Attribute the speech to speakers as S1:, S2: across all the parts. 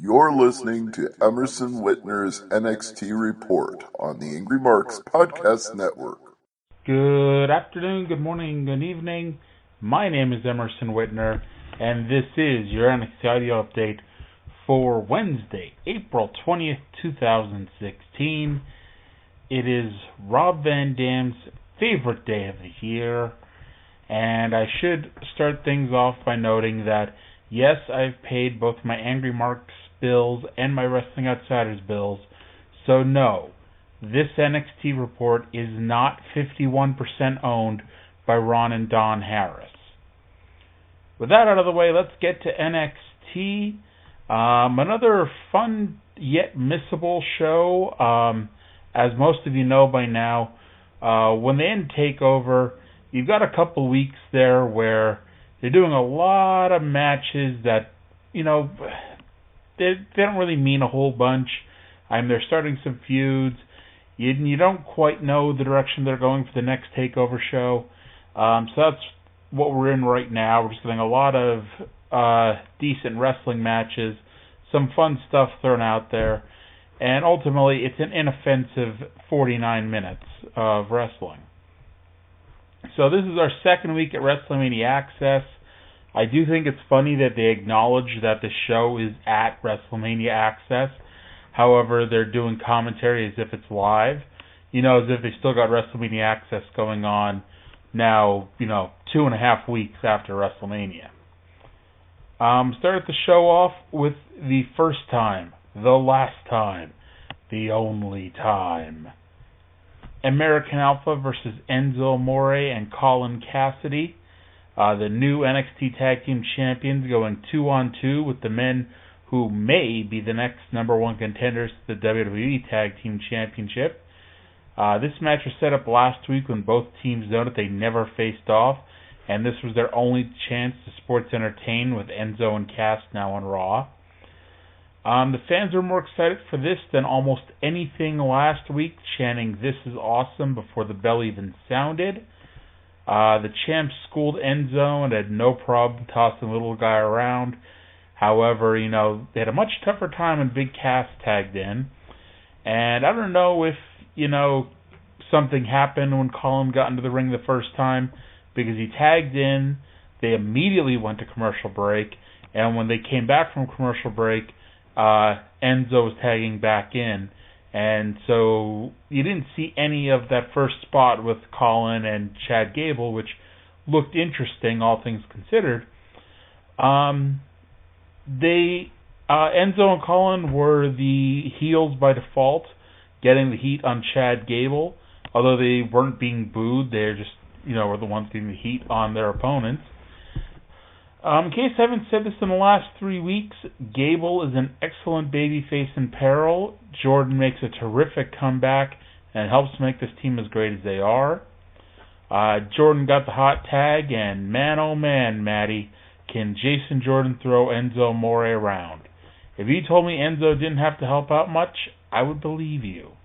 S1: You're listening to Emerson Whitner's NXT Report on the Angry Marks Podcast Network.
S2: Good afternoon, good morning, good evening. My name is Emerson Whitner, and this is your NXT audio update for Wednesday, April 20th, 2016. It is Rob Van Dam's favorite day of the year, and I should start things off by noting that, yes, I've paid both my Angry Marks bills and my Wrestling Outsiders bills, so no, this NXT report is not 51% owned by Ron and Don Harris. With that out of the way, let's get to NXT. Another fun yet missable show. As most of you know by now, when they end TakeOver, you've got a couple weeks there where they're doing a lot of matches that, you know, they don't really mean a whole bunch. They're starting some feuds. You don't quite know the direction they're going for the next TakeOver show. So that's what we're in right now. We're just getting a lot of decent wrestling matches, some fun stuff thrown out there, and ultimately it's an inoffensive 49 minutes of wrestling. So this is our second week at WrestleMania Access. I do think it's funny that they acknowledge that the show is at WrestleMania Access. However, they're doing commentary as if it's live. You know, as if they still got WrestleMania Access going on now, 2.5 weeks after WrestleMania. Started the show off with the first time, the last time, the only time. American Alpha versus Enzo Amore and Colin Cassidy. The new NXT Tag Team Champions going 2-on-2 with the men who may be the next number one contenders to the WWE Tag Team Championship. This match was set up last week when both teams noted they never faced off, and this was their only chance to sports entertain with Enzo and Cass now on Raw. The fans were more excited for this than almost anything last week, chanting "This is awesome" before the bell even sounded. The champ schooled Enzo and had no problem tossing the little guy around. However, they had a much tougher time when Big Cass tagged in. And I don't know if, something happened when Colin got into the ring the first time, because he tagged in, they immediately went to commercial break, and when they came back from commercial break, Enzo was tagging back in. And so you didn't see any of that first spot with Colin and Chad Gable, which looked interesting, all things considered. Enzo and Colin were the heels by default, getting the heat on Chad Gable. Although they weren't being booed, they just, were the ones getting the heat on their opponents. In case I haven't said this in the last 3 weeks, Gable is an excellent babyface in peril. Jordan makes a terrific comeback and helps make this team as great as they are. Jordan got the hot tag, and man oh man, Maddie, can Jason Jordan throw Enzo Amore around. If you told me Enzo didn't have to help out much, I would believe you.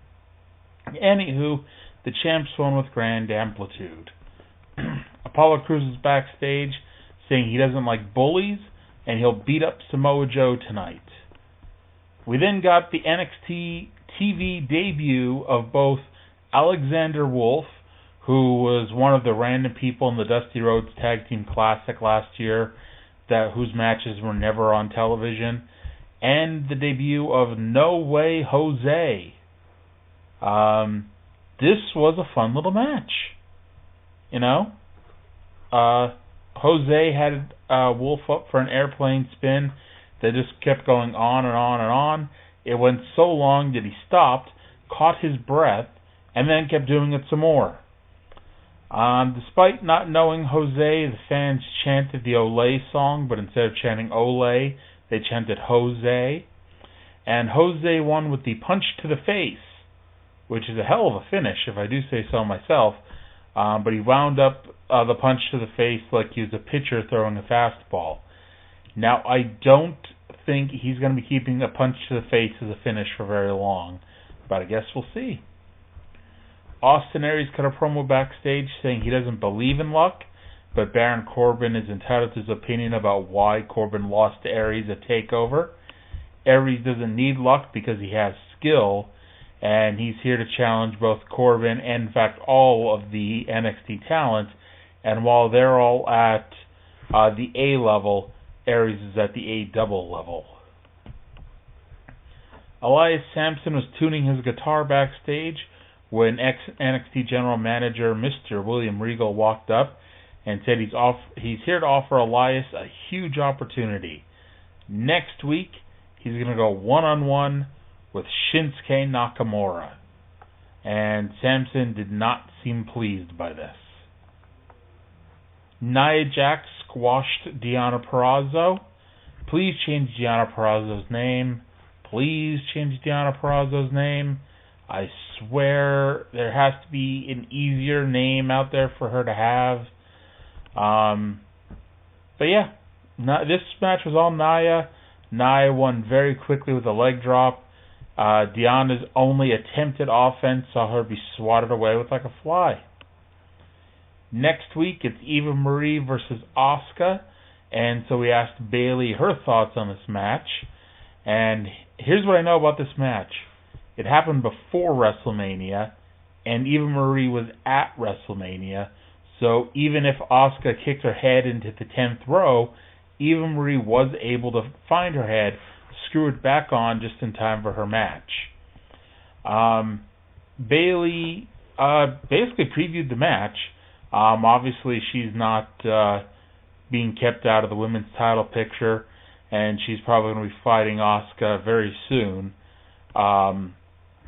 S2: Anywho, the champs won with grand amplitude. Apollo Crews is backstage, saying he doesn't like bullies, and he'll beat up Samoa Joe tonight. We then got the NXT TV debut of both Alexander Wolf, who was one of the random people in the Dusty Rhodes Tag Team Classic last year, whose matches were never on television, and the debut of No Way Jose. This was a fun little match. Jose had Wolf up for an airplane spin that just kept going on and on and on. It went so long that he stopped, caught his breath, and then kept doing it some more. Despite not knowing Jose, the fans chanted the Olay song, but instead of chanting Olay, they chanted Jose. And Jose won with the punch to the face, which is a hell of a finish, if I do say so myself. But he wound up the punch to the face like he was a pitcher throwing a fastball. Now, I don't think he's going to be keeping a punch to the face as a finish for very long, but I guess we'll see. Austin Aries cut a promo backstage saying he doesn't believe in luck, but Baron Corbin is entitled to his opinion about why Corbin lost to Aries at TakeOver. Aries doesn't need luck because he has skill, and he's here to challenge both Corbin and, in fact, all of the NXT talent. And while they're all at the A level, Aries is at the A double level. Elias Sampson was tuning his guitar backstage when ex-NXT General Manager Mr. William Regal walked up and said he's here to offer Elias a huge opportunity. Next week, he's going to go one-on-one with Shinsuke Nakamura. And Sampson did not seem pleased by this. Nia Jax squashed Deonna Purrazzo. Please change Deonna Purrazzo's name. Please change Deonna Purrazzo's name. I swear there has to be an easier name out there for her to have. But yeah, this match was all Nia. Nia won very quickly with a leg drop. Deonna's only attempted offense saw her be swatted away with like a fly. Next week, it's Eva Marie versus Asuka, and so we asked Bayley her thoughts on this match. And here's what I know about this match. It happened before WrestleMania, and Eva Marie was at WrestleMania, so even if Asuka kicked her head into the 10th row, Eva Marie was able to find her head, screw it back on just in time for her match. Bayley basically previewed the match. Obviously, she's not being kept out of the women's title picture, and she's probably going to be fighting Asuka very soon.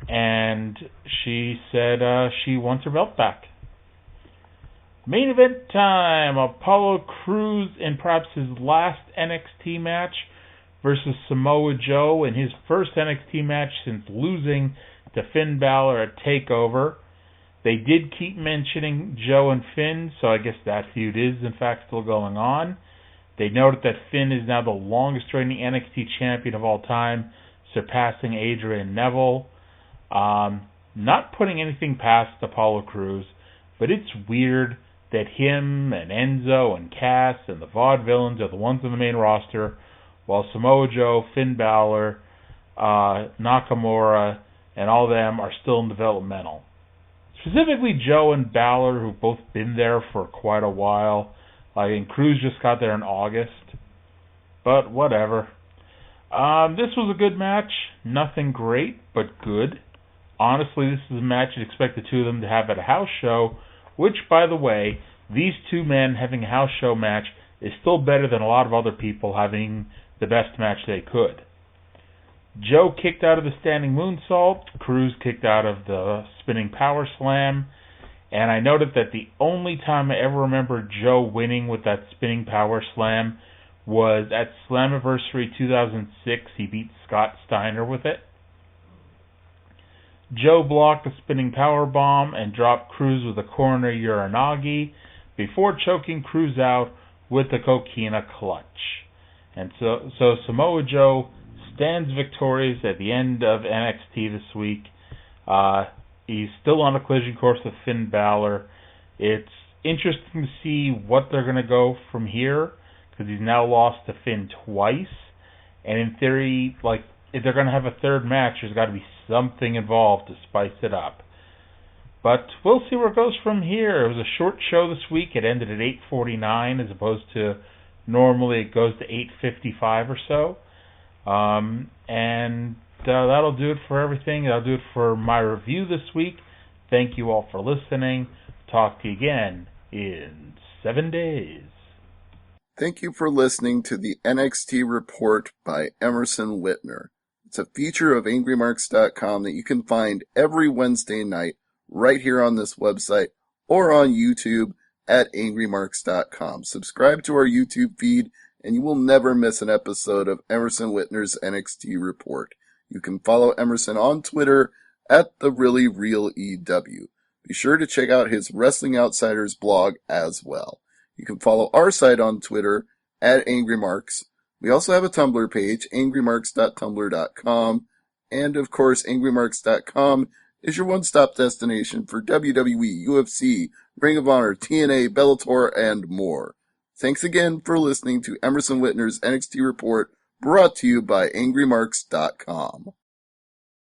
S2: And she said she wants her belt back. Main event time. Apollo Crews in perhaps his last NXT match versus Samoa Joe in his first NXT match since losing to Finn Balor at TakeOver. They did keep mentioning Joe and Finn, so I guess that feud is in fact still going on. They noted that Finn is now the longest reigning NXT champion of all time, surpassing Adrian Neville. Not putting anything past Apollo Crews, but it's weird that him and Enzo and Cass and the Vaudevillains are the ones on the main roster, while Samoa Joe, Finn Balor, Nakamura, and all of them are still in developmental. Specifically Joe and Balor, who've both been there for quite a while. And Crews just got there in August. But whatever. This was a good match. Nothing great, but good. Honestly, this is a match you'd expect the two of them to have at a house show, which, by the way, these two men having a house show match is still better than a lot of other people having the best match they could. Joe kicked out of the standing moonsault. Crews kicked out of the spinning power slam. And I noted that the only time I ever remember Joe winning with that spinning power slam was at Slammiversary 2006. He beat Scott Steiner with it. Joe blocked a spinning power bomb and dropped Crews with a corner Uranagi before choking Crews out with the Coquina clutch. And so Samoa Joe stands victorious at the end of NXT this week. He's still on a collision course with Finn Balor. It's interesting to see what they're going to go from here, because he's now lost to Finn twice. And in theory, if they're going to have a third match, there's got to be something involved to spice it up. But we'll see where it goes from here. It was a short show this week. It ended at 8:49 as opposed to normally it goes to 8:55 or so. And that'll do it for everything. That'll do it for my review this week. Thank you all for listening. Talk to you again in 7 days.
S1: Thank you for listening to the NXT Report by Emerson Whitner. It's a feature of AngryMarks.com that you can find every Wednesday night right here on this website or on YouTube at AngryMarks.com. Subscribe to our YouTube feed and you will never miss an episode of Emerson Whitner's NXT Report. You can follow Emerson on Twitter at TheReallyRealEW. Be sure to check out his Wrestling Outsiders blog as well. You can follow our site on Twitter at AngryMarks. We also have a Tumblr page, angrymarks.tumblr.com. And of course, angrymarks.com is your one-stop destination for WWE, UFC, Ring of Honor, TNA, Bellator, and more. Thanks again for listening to Emerson Whitner's NXT Report, brought to you by AngryMarks.com.